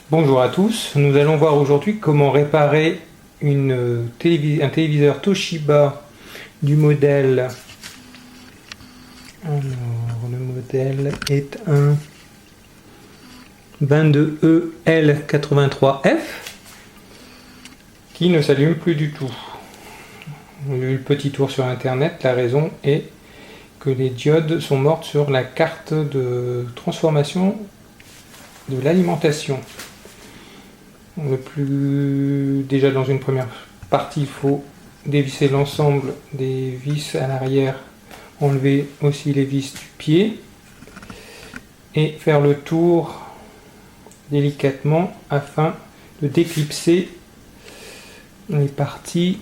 Bonjour à tous, nous allons voir aujourd'hui comment réparer un téléviseur Toshiba du modèle. Alors, le modèle est un 22EL83F qui ne s'allume plus du tout. J'ai eu le petit tour sur internet, la raison est que les diodes sont mortes sur la carte de transformation de l'alimentation. Déjà dans une première partie, il faut dévisser l'ensemble des vis à l'arrière, enlever aussi les vis du pied et faire le tour délicatement afin de déclipser les parties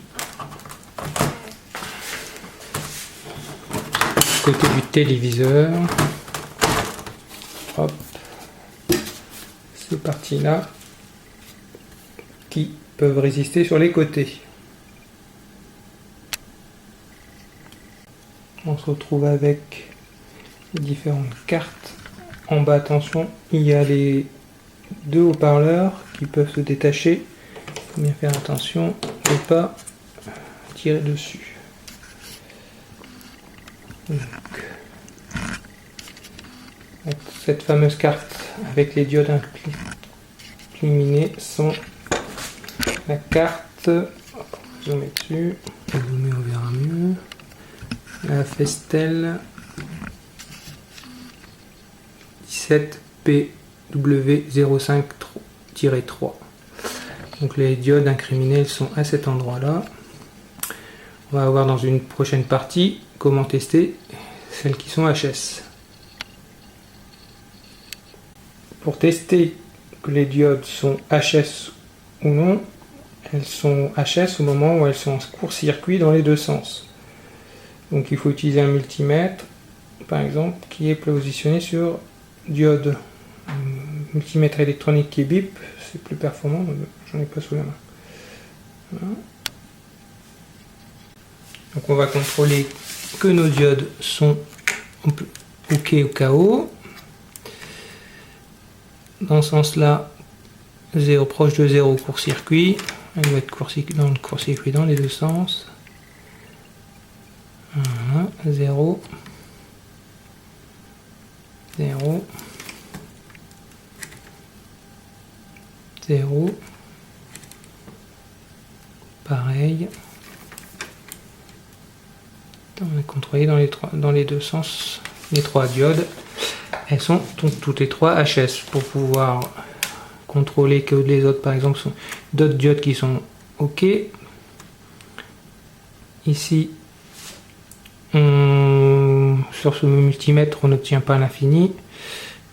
côté du téléviseur. Hop, ces parties là qui peuvent résister sur les côtés. On se retrouve avec les différentes cartes. En bas, attention, il y a les deux haut-parleurs qui peuvent se détacher. Il faut bien faire attention de ne pas tirer dessus. Donc, cette fameuse carte avec les diodes inclinées sont la carte, zoomer dessus, zoomer on verra mieux, la Festel 17PW05-3. Donc les diodes incriminées sont à cet endroit là. On va voir dans une prochaine partie comment tester celles qui sont HS. Pour tester que les diodes sont HS ou non, elles sont HS au moment où elles sont en court-circuit dans les deux sens. Donc il faut utiliser un multimètre, par exemple, qui est positionné sur diode. Un multimètre électronique qui est bip, c'est plus performant, mais j'en ai pas sous la main. Voilà. Donc on va contrôler que nos diodes sont OK au KO. Dans ce sens-là, 0 proche de 0 court-circuit. Elle doit être dans le court-circuit dans les deux sens. Voilà, 0, 0, 0, pareil. On a contrôlé dans les deux sens les trois diodes. Elles sont toutes les trois HS. Pour pouvoir contrôler que les autres, par exemple, sont d'autres diodes qui sont OK. Ici, sur ce multimètre, on n'obtient pas l'infini,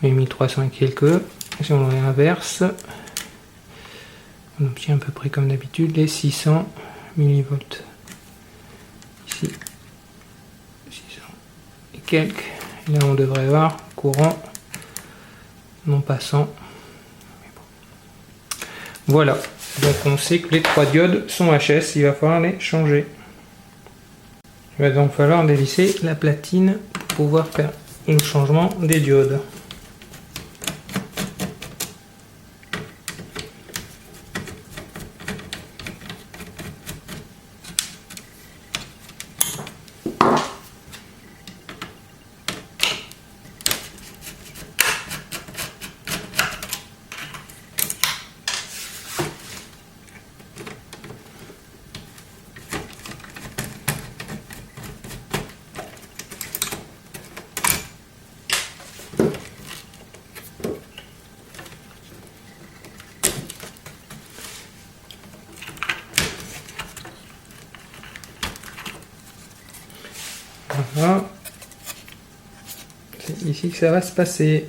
mais 1300 et quelques. Si on inverse, on obtient à peu près comme d'habitude les 600 millivolts. Ici, 600 et quelques. Là, on devrait voir courant non passant. Voilà, donc on sait que les trois diodes sont HS, il va falloir les changer. Il va donc falloir dévisser la platine pour pouvoir faire le changement des diodes. Voilà. C'est ici que ça va se passer.